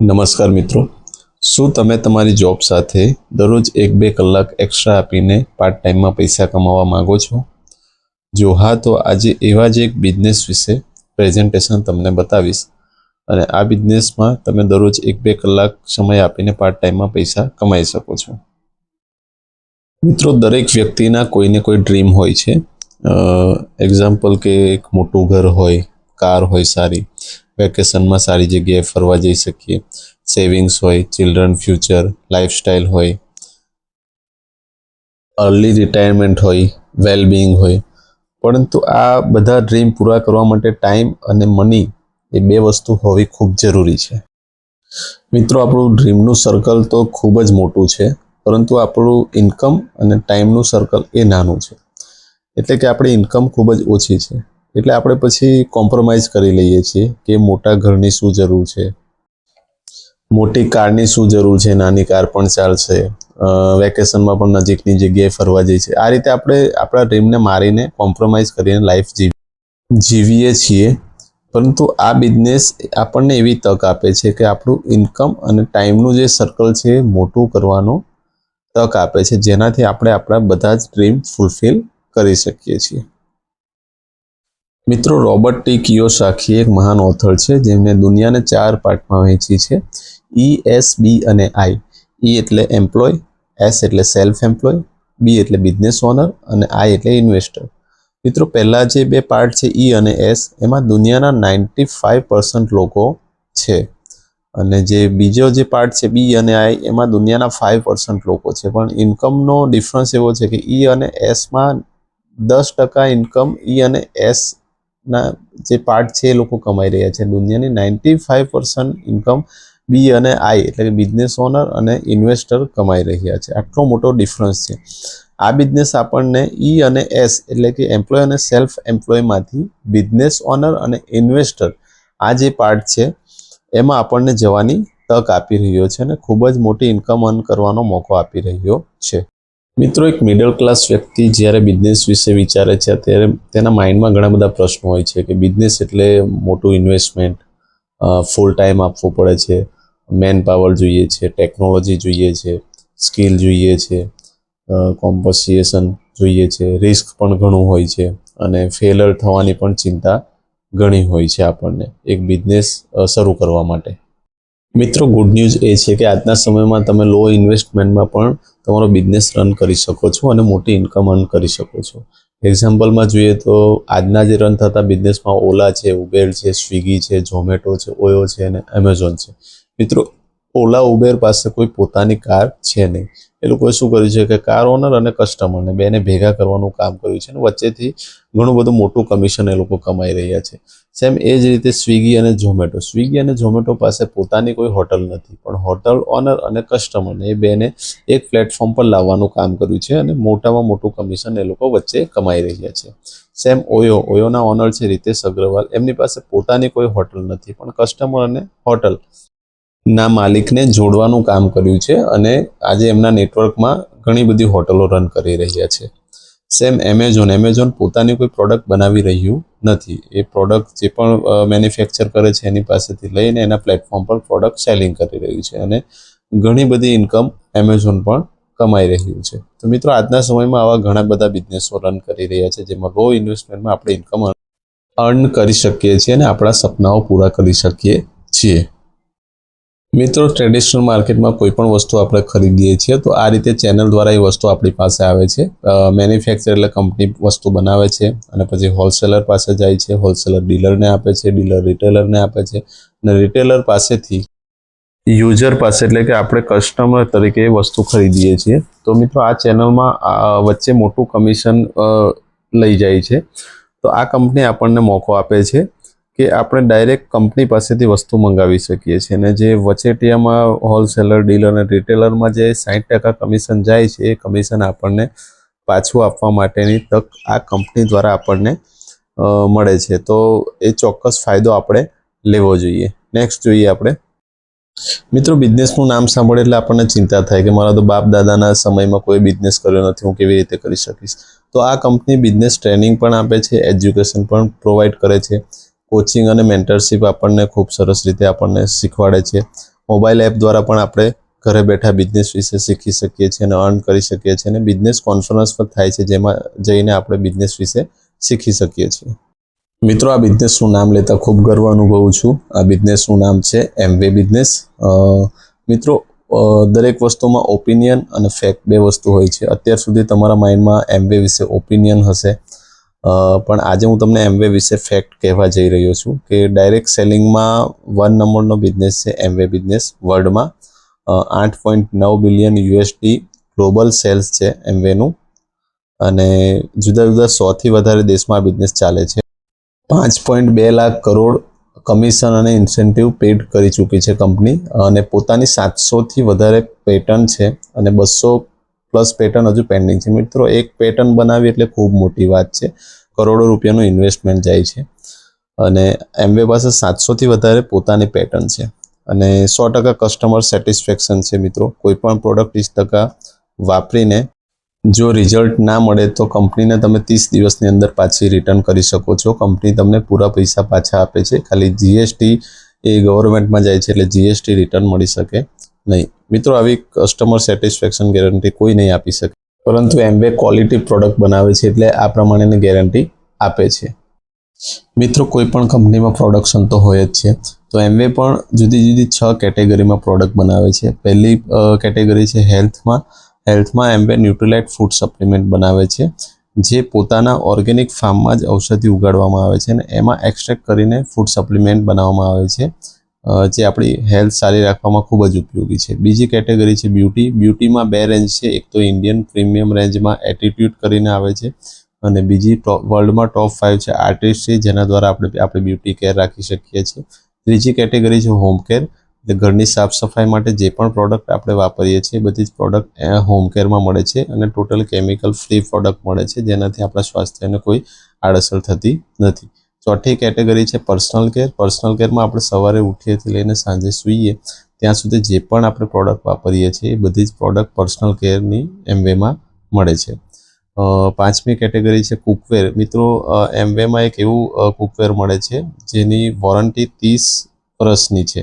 નમસ્કાર મિત્રો, શું તમે તમારી જોબ સાથે દરરોજ 1-2 કલાક એક્સ્ટ્રા આપીને પાર્ટ ટાઈમમાં પૈસા કમાવા માંગો છો? જો હા, તો આજે એવા જ એક બિઝનેસ વિશે પ્રેઝન્ટેશન તમને બતાવીશ અને આ બિઝનેસમાં તમે દરરોજ 1-2 કલાક સમય આપીને પાર્ટ ટાઈમમાં પૈસા કમાઈ શકો છો. મિત્રો, દરેક વ્યક્તિના કોઈને કોઈ ડ્રીમ હોય છે. એક્ઝામ્પલ કે એક મોટું ઘર હોય, કાર હોય સારી, વેકેશનમાં સારી જગ્યાએ ફરવા જઈ શકીએ, સેવિંગ્સ હોય, ચિલ્ડ્રન ફ્યુચર, લાઈફસ્ટાઈલ હોય, અર્લી રિટાયરમેન્ટ હોય, વેલબિંગ હોય. પરંતુ આ બધા ડ્રીમ પૂરા કરવા માટે ટાઈમ અને મની એ બે વસ્તુ હોવી ખૂબ જરૂરી છે. મિત્રો, આપણું ડ્રીમનું સર્કલ તો ખૂબ જ મોટું છે, પરંતુ આપણું ઇન્કમ અને ટાઈમનું સર્કલ એ નાનું છે. એટલે કે આપણી ઇન્કમ ખૂબ જ ઓછી છે. એટલે આપણે પછી કોમ્પ્રોમાઇઝ કરી લઈએ છીએ કે મોટા ઘરની શું જરૂર છે, મોટી કારની શું જરૂર છે, નાની કાર પણ ચાલશે, વેકેશનમાં પણ નજીકની જગ્યાએ ફરવા જઈએ છીએ. આ રીતે આપણે આપણા ડ્રીમને મારીને કોમ્પ્રોમાઇઝ કરીને લાઈફ જીવીએ છીએ. પરંતુ આ બિઝનેસ આપણને એવી તક આપે છે કે આપણું ઇન્કમ અને ટાઈમનું જે સર્કલ છે એ મોટું કરવાનો તક આપે છે, જેનાથી આપણે આપણા બધા જ ડ્રીમ ફૂલફિલ કરી શકીએ છીએ. મિત્રો, રોબર્ટ ટી કિયોસાકી એક મહાન ઓથર છે જેમને દુનિયાને 4 પાર્ટમાં વહેંચી છે: ઈ, એસ, બી અને આઈ. ઈ એટલે એમ્પ્લોય, એસ એટલે સેલ્ફ એમ્પ્લોય, બી એટલે બિઝનેસ ઓનર અને આઈ એટલે ઇન્વેસ્ટર. મિત્રો, પહેલા જે 2 પાર્ટ છે ઈ અને એસ, એમાં દુનિયાના 95% લોકો છે, અને જે બીજો જે પાર્ટ છે બી અને આઈ, એમાં દુનિયાના 5% લોકો છે. પણ ઇન્કમનો ડિફરન્સ એવો છે કે ઈ અને એસમાં 10% ઇન્કમ ઈ અને એસ ના જે પાર્ટ છે એ લોકો કમાઈ રહ્યા છે. દુનિયાની 95% ઇન્કમ બી અને આઈ એટલે કે બિઝનેસ ઓનર અને ઇન્વેસ્ટર કમાઈ રહ્યા છે. આટલો મોટો ડિફરન્સ છે. આ બિઝનેસ આપણને ઈ અને એસ એટલે કે એમ્પ્લોય અને સેલ્ફ એમ્પ્લોયમાંથી બિઝનેસ ઓનર અને ઇન્વેસ્ટર આ જે પાર્ટ છે એમાં આપણને જવાની તક આપી રહ્યો છે અને ખૂબ જ મોટી ઇન્કમ અર્ન કરવાનો મોકો આપી રહ્યો છે. મિત્રો, એક મિડલ ક્લાસ વ્યક્તિ જ્યારે બિઝનેસ વિશે વિચારે છે ત્યારે તેના માઇન્ડમાં ઘણા બધા પ્રશ્નો હોય છે કે બિઝનેસ એટલે મોટું ઇન્વેસ્ટમેન્ટ, ફૂલ ટાઈમ આપવું પડે છે, મેન પાવર જોઈએ છે, ટેકનોલોજી જોઈએ છે, સ્કિલ જોઈએ છે, કોમ્પન્સેશન જોઈએ છે, રિસ્ક પણ ઘણું હોય છે અને ફેલર થવાની પણ ચિંતા ઘણી હોય છે આપણને એક બિઝનેસ શરૂ કરવા માટે. મિત્રો, ગુડ ન્યૂઝ એ છે કે આજના સમયમાં તમે લો ઇન્વેસ્ટમેન્ટમાં પણ તમારો બિઝનેસ રન કરી શકો છો અને મોટી ઇન્કમ અર્ન કરી શકો છો. એક્ઝામ્પલમાં જોઈએ તો આજના જે રન થતા બિઝનેસમાં ઓલા છે, ઉબેર છે, સ્વિગી છે, ઝોમેટો છે, ઓયો છે અને એમેઝોન છે. મિત્રો, ઓલા ઉબેર પાસે કોઈ પોતાની કાર છે નહીં. એ લોકોએ શું કર્યું છે કે કાર ઓનર અને કસ્ટમરને બેને ભેગા કરવાનું કામ કર્યું છે અને વચ્ચેથી ઘણું બધું મોટું કમિશન એ લોકો કમાઈ રહ્યા છે. સેમ એ જ રીતે સ્વિગી અને ઝોમેટો પાસે પોતાની કોઈ હોટલ નથી, પણ હોટલ ઓનર અને કસ્ટમરને એ બેને એક પ્લેટફોર્મ પર લાવવાનું કામ કર્યું છે અને મોટામાં મોટું કમિશન એ લોકો વચ્ચે કમાઈ રહ્યા છે. સેમ ઓયોના ઓનર છે રીતેશ અગ્રવાલ, એમની પાસે પોતાની કોઈ હોટલ નથી, પણ કસ્ટમર અને હોટલ ના માલિકને જોડવાનું કામ કર્યું છે અને આજે એમના નેટવર્કમાં ઘણી બધી હોટલો રન કરી રહ્યા છે. સેમ એમેઝોન પોતાની કોઈ પ્રોડક્ટ બનાવી રહ્યું નથી. એ પ્રોડક્ટ જે પણ મેન્યુફેક્ચર કરે છે એની પાસેથી લઈને એના પ્લેટફોર્મ પર પ્રોડક્ટ સેલિંગ કરી રહ્યું છે અને ઘણી બધી ઇન્કમ એમેઝોન પણ કમાઈ રહ્યું છે. તો મિત્રો, આજના સમયમાં આવા ઘણા બધા બિઝનેસો રન કરી રહ્યા છે જેમાં લો ઇન્વેસ્ટમેન્ટમાં આપણે ઇન્કમ અર્ન કરી શકીએ છીએ અને આપણા સપનાઓ પૂરા કરી શકીએ છીએ. મિત્રો, ટ્રેડિશનલ માર્કેટમાં કોઈ પણ વસ્તુ આપણે ખરીદીએ છીએ તો આ રીતે ચેનલ દ્વારા એ વસ્તુ આપણી પાસે આવે છે. મેન્યુફેક્ચર એટલે કંપની વસ્તુ બનાવે છે અને પછી હોલસેલર પાસે જાય છે, હોલસેલર ડીલરને આપે છે, ડીલર રિટેલરને આપે છે અને રિટેલર પાસેથી યુઝર પાસે એટલે કે આપણે કસ્ટમર તરીકે એ વસ્તુ ખરીદીએ છીએ. તો મિત્રો, આ ચેનલમાં વચ્ચે મોટું કમિશન લઈ જાય છે. તો આ કંપની આપણને મોકો આપે છે કે આપણે ડાયરેક્ટ કંપની પાસેથી વસ્તુ મંગાવી શકીએ છીએ અને જે વચેટિયામાં હોલસેલર, ડીલર અને રિટેલરમાં જે 60% કમિશન જાય છે એ કમિશન આપણને પાછું આપવા માટેની તક આ કંપની દ્વારા આપણને મળે છે. તો એ ચોક્કસ ફાયદો આપણે લેવો જોઈએ. નેક્સ્ટ જોઈએ આપણે. મિત્રો, બિઝનેસનું નામ સાંભળે એટલે આપણને ચિંતા થાય કે મારા તો બાપ દાદાના સમયમાં કોઈ બિઝનેસ કર્યો નથી, હું કેવી રીતે કરી શકીશ. તો આ કંપની બિઝનેસ ટ્રેનિંગ પણ આપે છે, એજ્યુકેશન પણ પ્રોવાઈડ કરે છે, કોચિંગ અને મેન્ટરશિપ આપણને ખૂબ સરસ રીતે આપણને શીખવાડે છે, મોબાઈલ એપ દ્વારા પણ આપણે ઘરે બેઠા બિઝનેસ વિશે શીખી શકીએ છીએ અને અર્ન કરી શકીએ છીએ, અને બિઝનેસ કોન્ફરન્સ પણ થાય છે જેમાં જઈને આપણે બિઝનેસ વિશે શીખી શકીએ છીએ. મિત્રો, આ બિઝનેસનું નામ લેતા ખૂબ ગર્વ અનુભવું છું. આ બિઝનેસનું નામ છે એમવે બિઝનેસ. મિત્રો, દરેક વસ્તુમાં ઓપિનિયન અને ફેક્ટ બે વસ્તુ હોય છે. અત્યાર સુધી તમારા માઇન્ડમાં એમવે વિશે ઓપિનિયન હશે, પણ આજે હું તમને એમવે વિશે ફેક્ટ કહેવા જઈ રહ્યો છું કે ડાયરેક્ટ સેલિંગમાં 1 નંબરનો બિઝનેસ છે એમવે બિઝનેસ. વર્લ્ડમાં 8.9 બિલિયન USD ગ્લોબલ સેલ્સ છે એમવેનું, અને જુદા જુદા 100થી વધારે દેશમાં બિઝનેસ ચાલે છે. 5.2 લાખ કરોડ કમિશન અને ઇન્સેન્ટિવ પેડ કરી ચૂકી છે કંપની, અને પોતાની 700થી વધારે પેટન્ટ છે અને 200+ પેટન્ટ હજુ પેન્ડિંગ છે. મિત્રો, એક પેટન્ટ બનાવી એટલે ખૂબ મોટી વાત છે. કરોડો રૂપિયાનું ઇન્વેસ્ટમેન્ટ જાય છે, અને એમવે પાસે 700થી વધારે પોતાની પેટન્ટ છે, અને 100% કસ્ટમર સેટિસ્ફેક્શન છે. મિત્રો, કોઈ પણ પ્રોડક્ટ 30% વાપરીને જો રિઝલ્ટ ના મળે તો કંપનીને તમે 30 દિવસની અંદર પાછી રિટર્ન કરી શકો છો. કંપની તમને પૂરા પૈસા પાછા આપે છે. ખાલી જીએસટી એ ગવર્મેન્ટમાં જાય છે, એટલે જીએસટી રિટર્ન મળી શકે નહીં. મિત્રો, આવી કસ્ટમર સેટિસ્ફેક્શન ગેરંટી કોઈ નહીં આપી શકે, પરંતુ એમવે ક્વોલિટી પ્રોડક્ટ બનાવે છે એટલે આ પ્રમાણેની ગેરંટી આપે છે. મિત્રો, કોઈ પણ કંપનીમાં પ્રોડક્શન તો હોય જ છે, તો એમવે પણ જુદી જુદી 6 કેટેગરીમાં પ્રોડક્ટ બનાવે છે. પહેલી કેટેગરી છે હેલ્થમાં એમવે ન્યુટ્રીલાઇટ ફૂડ સપ્લિમેન્ટ બનાવે છે, જે પોતાના ઓર્ગેનિક ફાર્મમાં જ ઔષધિ ઉગાડવામાં આવે છે અને એમાં એક્સટ્રેક્ટ કરીને ફૂડ સપ્લિમેન્ટ બનાવવામાં આવે છે, જે આપણી હેલ્થ સારી રાખવામાં ખૂબ જ ઉપયોગી છે. બીજી કેટેગરી છે બ્યુટીમાં 2 રેન્જ છે. એક તો ઇન્ડિયન પ્રીમિયમ રેન્જમાં એટીટ્યુડ કરીને આવે છે, અને બીજી વર્લ્ડમાં ટોપ 5 છે આર્ટિસ્ટ્રી, જેના દ્વારા આપણે બ્યુટી કેર રાખી શકીએ છીએ. ત્રીજી કેટેગરી છે હોમ કેર, એટલે ઘરની સાફ સફાઈ માટે જે પણ પ્રોડક્ટ આપણે વાપરીએ છીએ બધી જ પ્રોડક્ટ હોમ કેરમાં મળે છે, અને ટોટલ કેમિકલ ફ્રી પ્રોડક્ટ મળે છે, જેનાથી આપણા સ્વાસ્થ્યને કોઈ આડઅસર થતી નથી. ચોથી કેટેગરી છે પર્સનલ કેર. પર્સનલ કેરમાં આપણે સવારે ઉઠીએથી લઈને સાંજે સૂઈએ ત્યાં સુધી જે પણ આપણે પ્રોડક્ટ વાપરીએ છીએ એ બધી જ પ્રોડક્ટ પર્સનલ કેરની એમવેમાં મળે છે. પાંચમી કેટેગરી છે કુકવેર. મિત્રો, એમવેમાં એક એવું કુકવેર મળે છે જેની વોરંટી 30 વર્ષની છે.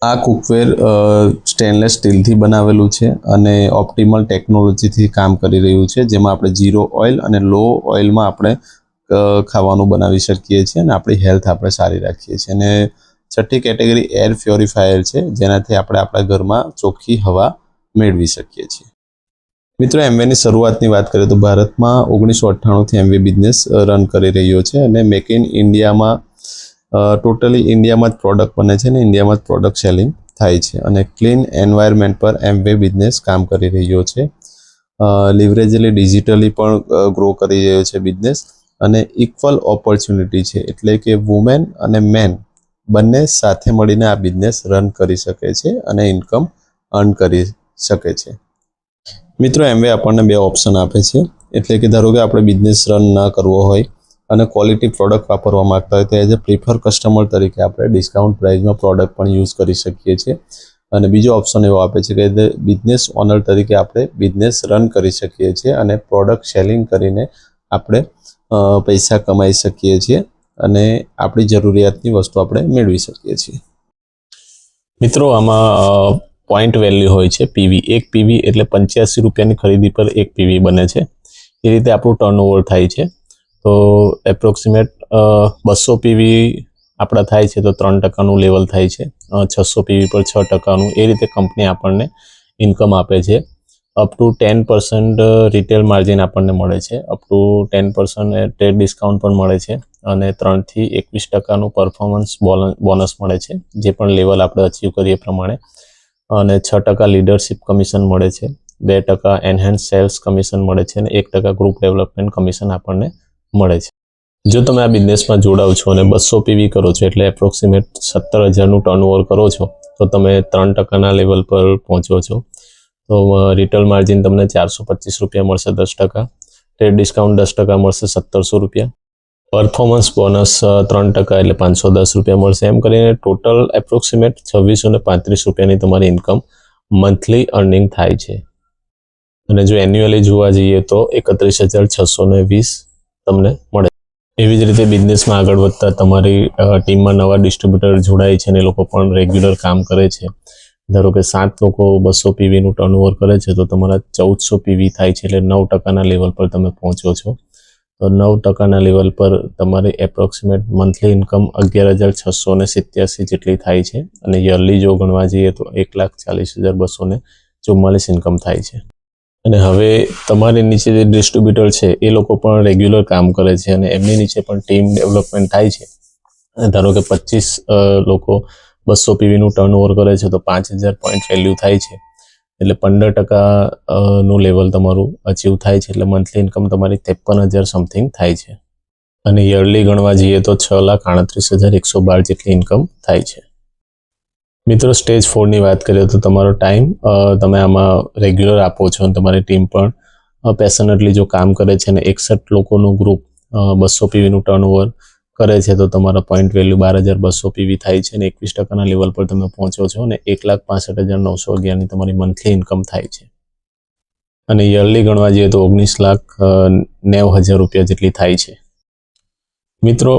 આ કુકવેર સ્ટેનલેસ સ્ટીલથી બનાવેલું છે અને ઓપ્ટિમલ ટેકનોલોજીથી કામ કરી રહ્યું છે, જેમાં આપણે 0 ઓઇલ અને લો ઓઇલમાં આપણે ખાવાનું બનાવી શકીએ છીએ અને આપણી હેલ્થ આપણે સારી રાખીએ છીએ. અને છઠ્ઠી કેટેગરી એર પ્યોરિફાયર છે, જેનાથી આપણે આપણા ઘરમાં ચોખ્ખી હવા મેળવી શકીએ છીએ. મિત્રો, એમવેની શરૂઆતની વાત કરીએ તો ભારતમાં 1998થી એમવે બિઝનેસ રન કરી રહ્યો છે, અને મેક ઇન ઇન્ડિયામાં ટોટલી ઇન્ડિયામાં જ પ્રોડક્ટ બને છે અને ઇન્ડિયામાં જ પ્રોડક્ટ સેલિંગ થાય છે, અને ક્લીન એન્વાયરમેન્ટ પર એમવે બિઝનેસ કામ કરી રહ્યો છે. લિવરેજલી ડિજિટલી પણ ગ્રો કરી રહ્યો છે બિઝનેસ, અને ઇક્વલ ઓપોર્ચ્યુનિટી છે, એટલે કે વુમેન અને મેન બંને સાથે મળીને આ બિઝનેસ રન કરી શકે છે અને ઇન્કમ અર્ન કરી શકે છે. મિત્રો, એમવે આપણને 2 ઓપ્શન આપે છે, એટલે કે ધારો કે આપણે બિઝનેસ રન ના કરવો હોય અને ક્વોલિટી પ્રોડક્ટ વાપરવા માંગતા હોય તો એઝ અ પ્રિફર કસ્ટમર તરીકે આપણે ડિસ્કાઉન્ટ પ્રાઇસમાં પ્રોડક્ટ પણ યુઝ કરી શકીએ છીએ. અને બીજો ઓપ્શન એવો આપે છે કે એઝ અ બિઝનેસ ઓનર તરીકે આપણે બિઝનેસ રન કરી શકીએ છીએ અને પ્રોડક્ટ સેલિંગ કરીને આપણે પૈસા કમાઈ શકીએ છીએ અને આપણી જરૂરિયાતની વસ્તુ આપણે મેળવી શકીએ છીએ. મિત્રો, આમાં પોઈન્ટ વેલ્યુ હોય છે પીવી. એક પીવી એટલે 85 રૂપિયાની ખરીદી પર એક પીવી બને છે. એ રીતે આપણું ટર્નઓવર થાય છે. તો એપ્રોક્સિમેટ 200 પીવી આપણા થાય છે તો 3%નું લેવલ થાય છે. 600 પીવી પર 6%નું. એ રીતે કંપની આપણને ઇન્કમ આપે છે. અપ ટુ 10% રિટેલ માર્જિન આપણને મળે છે. અપ ટુ 10% ટ્રેડ ડિસ્કાઉન્ટ પણ મળે છે, અને 3થી 21%નું પરફોર્મન્સ બોનસ મળે છે, જે પણ લેવલ આપણે અચીવ કરીએ પ્રમાણે, અને 6% લીડરશિપ કમિશન મળે છે, 2% એનહેન્સ સેલ્સ કમિશન મળે છે, અને 1% ગ્રુપ ડેવલપમેન્ટ કમિશન આપણને મળે છે. જો તમે આ બિઝનેસમાં જોડાવ છો અને 200 પીવી કરો છો એટલે એપ્રોક્સિમેટ 17,000નું ટર્નઓવર કરો છો, તો તમે 3%ના લેવલ પર પહોંચો છો. તો રિટેલ માર્જિન તમને 425 રૂપિયા મળશે 10%, ટ્રેડ ડિસ્કાઉન્ટ 10% મળશે 1700 રૂપિયા, પરફોર્મન્સ બોનસ 3% એટલે 510 રૂપિયા મળશે. એમ કરીને ટોટલ એપ્રોક્સિમેટ 2635 રૂપિયાની તમારી ઇન્કમ મંથલી અર્નિંગ થાય છે. અને જો એન્યુઅલી જોવા જઈએ તો 31,620 તમને મળે. એવી જ રીતે બિઝનેસમાં આગળ વધતા તમારી ટીમમાં નવા ડિસ્ટ્રીબ્યુટર જોડાય છે અને એ લોકો પણ રેગ્યુલર કામ કરે છે. ધારો કે 7 લોકો 200 પીવીનું ટર્નઓવર કરે છે તો તમારા 1400 પીવી થાય છે, એટલે 9% લેવલ પર તમે પહોંચો છો. તો 9% લેવલ પર તમારી એપ્રોક્સિમેટ મંથલી ઇન્કમ 11,687 જેટલી થાય છે અને યરલી જો ગણવા જઈએ તો 1,40,244 ઇન્કમ થાય છે. અને હવે તમારી નીચે જે ડિસ્ટ્રીબ્યુટર છે એ લોકો પણ રેગ્યુલર કામ કરે છે અને એમની નીચે પણ ટીમ ડેવલપમેન્ટ થાય છે. ધારો કે 25 લોકો 200 પીવીનું ટર્નઓવર કરે છે તો 5,000 પોઈન્ટ વેલ્યુ થાય છે, એટલે 15% નું લેવલ તમારું અચીવ થાય છે, એટલે મંથલી ઇન્કમ તમારી 53,000 સમથિંગ થાય છે અને યરલી ગણવા જઈએ તો 6,38,112 જેટલી ઇન્કમ થાય છે. મિત્રો, સ્ટેજ 4ની વાત કરીએ તો તમારો ટાઈમ તમે આમાં રેગ્યુલર આપો છો અને તમારી ટીમ પણ પેશનેટલી જો કામ કરે છે અને 61 લોકોનું ગ્રુપ 200 પીવીનું ટર્નઓવર કરે છે તો તમારા પોઈન્ટ વેલ્યુ 12,200 પીવી થાય છે અને 21%ના લેવલ પર તમે પહોંચો છો અને 1,65,911ની તમારી મંથલી ઇન્કમ થાય છે અને યરલી ગણવા જઈએ તો 19,90,000 રૂપિયા જેટલી થાય છે. મિત્રો,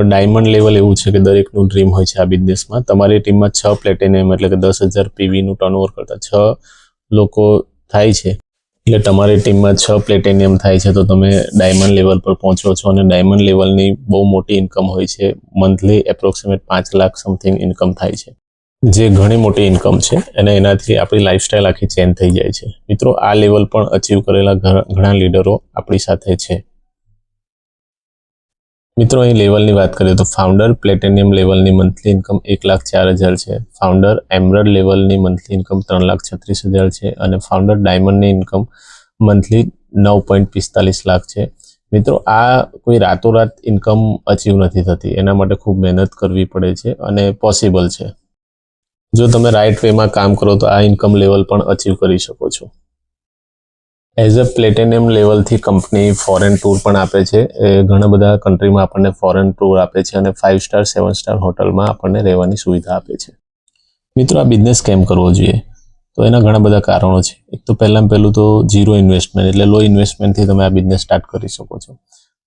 ડાયમંડ લેવલ એવું છે કે દરેકનું ડ્રીમ હોય છે આ બિઝનેસમાં. તમારી ટીમમાં 6 પ્લેટિનિયમ એટલે કે 10,000 પીવીનું ટર્નઓવર કરતા 6 લોકો થાય છે, એટલે તમારી ટીમમાં 6 પ્લેટિનિયમ થાય છે તો તમે ડાયમંડ લેવલ પર પહોંચો છો અને ડાયમંડ લેવલની બહુ મોટી ઇન્કમ હોય છે. Monthly approximate 5 lakh something income થાય છે, જે ઘણી મોટી ઇન્કમ છે અને એનાથી આપણી લાઈફસ્ટાઈલ આખી ચેન્જ થઈ જાય છે. મિત્રો, આ લેવલ પણ અચીવ કરેલા ઘણા લીડરો આપણી સાથે છે. મિત્રો, અહીં લેવલની વાત કરીએ તો ફાઉન્ડર પ્લેટિનિયમ લેવલની મંથલી ઇન્કમ 1,04,000 છે, ફાઉન્ડર એમરલ્ડ લેવલની મંથલી ઇન્કમ 3,36,000 છે અને ફાઉન્ડર ડાયમંડની ઇન્કમ મંથલી 9.45 લાખ છે. મિત્રો, આ કોઈ રાતોરાત ઇન્કમ અચીવ નથી થતી, એના માટે ખૂબ મહેનત કરવી પડે છે અને પોસિબલ છે. જો તમે રાઇટ વેમાં કામ કરો તો આ ઇન્કમ લેવલ પણ અચીવ કરી શકો છો. એઝ અ પ્લેટિનિયમ લેવલથી કંપની ફોરેન ટૂર પણ આપે છે. ઘણા બધા કન્ટ્રીમાં આપણને ફોરેન ટૂર આપે છે અને 5 સ્ટાર 7 સ્ટાર હોટલમાં આપણને રહેવાની સુવિધા આપે છે. મિત્રો, આ બિઝનેસ કેમ કરવો જોઈએ? તો એના ઘણા બધા કારણો છે. એક તો પહેલું તો ઝીરો ઇન્વેસ્ટમેન્ટ, એટલે લો ઇન્વેસ્ટમેન્ટથી તમે આ બિઝનેસ સ્ટાર્ટ કરી શકો છો.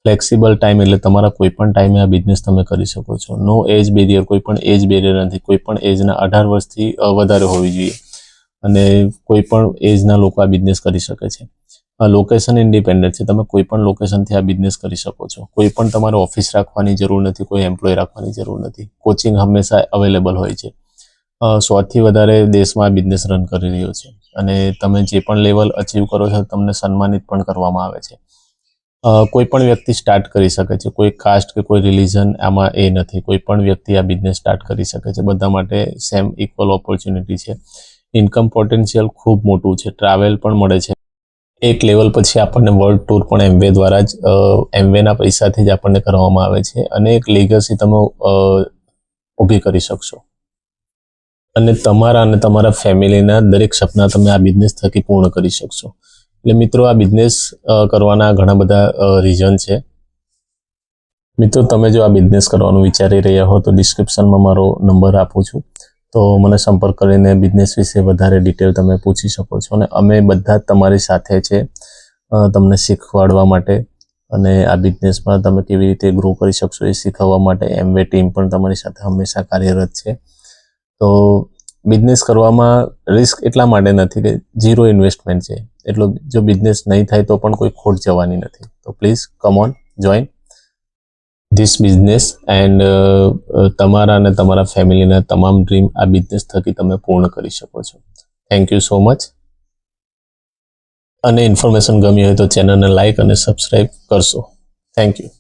ફ્લેક્સિબલ ટાઈમ, એટલે તમારા કોઈ પણ ટાઈમે આ બિઝનેસ તમે કરી શકો છો. નો એજ બેરિયર, કોઈ પણ એજ બેરિયર નથી. કોઈ પણ એજના 18 વર્ષથી વધારે હોવી જોઈએ અને કોઈ પણ એજના લોકો આ બિઝનેસ કરી શકે છે. લોકેશન ઇન્ડિપેન્ડન્ટ છે, તમે કોઈ પણ લોકેશનથી આ બિઝનેસ કરી શકો છો. કોઈ પણ તમારે ઓફિસ રાખવાની જરૂર નથી, કોઈ એમ્પ્લોય રાખવાની જરૂર નથી. કોચિંગ હંમેશા અવેલેબલ હોય છે. 100થી વધારે દેશમાં આ બિઝનેસ રન કરી રહ્યો છે અને તમે જે પણ લેવલ અચીવ કરો છો તમને સન્માનિત પણ કરવામાં આવે છે. કોઈ પણ વ્યક્તિ સ્ટાર્ટ કરી શકે છે, કોઈ કાસ્ટ કે કોઈ રિલિજન આમાં એ નથી. કોઈ પણ વ્યક્તિ આ બિઝનેસ સ્ટાર્ટ કરી શકે છે, બધા માટે સેમ ઇક્વલ ઓપોર્ચ્યુનિટી છે. ઇન્કમ પોટેન્શિયલ ખૂબ મોટું છે, ટ્રાવેલ પણ મળે છે. એક લેવલ પછી આપણને વર્લ્ડ ટૂર પણ એમવે દ્વારા જ એમવેના પૈસાથી જ આપણને કરવામાં આવે છે અને એક લીગસી તમે ઊભી કરી શકશો અને તમારા ફેમિલીના દરેક સપના તમે આ બિઝનેસ થકી પૂર્ણ કરી શકશો. એટલે મિત્રો, આ બિઝનેસ કરવાના ઘણા બધા રીઝન છે. મિત્રો, તમે જો આ બિઝનેસ કરવાનું વિચારી રહ્યા હો તો ડિસ્ક્રિપ્શનમાં મારો નંબર આપું છું, તો મને સંપર્ક કરીને બિઝનેસ વિશે વધારે ડિટેલ તમે પૂછી શકો છો અને અમે બધા જ તમારી સાથે છે તમને શીખવાડવા માટે અને આ બિઝનેસમાં તમે કેવી રીતે ગ્રો કરી શકશો એ શીખવવા માટે એમવે ટીમ પણ તમારી સાથે હંમેશા કાર્યરત છે. તો બિઝનેસ કરવામાં રિસ્ક એટલા માટે નથી કે ઝીરો ઇન્વેસ્ટમેન્ટ છે, એટલો જો બિઝનેસ નહીં થાય તો પણ કોઈ ખોટ જવાની નથી. તો please come on, join this business and તમારા અને તમારા ફેમિલીના તમામ ડ્રીમ આ બિઝનેસ થકી તમે પૂર્ણ કરી શકો છો. Thank you so much. અને ઇન્ફોર્મેશન ગમી હોય તો ચેનલને લાઇક અને સબસ્ક્રાઈબ કરશો. Thank you.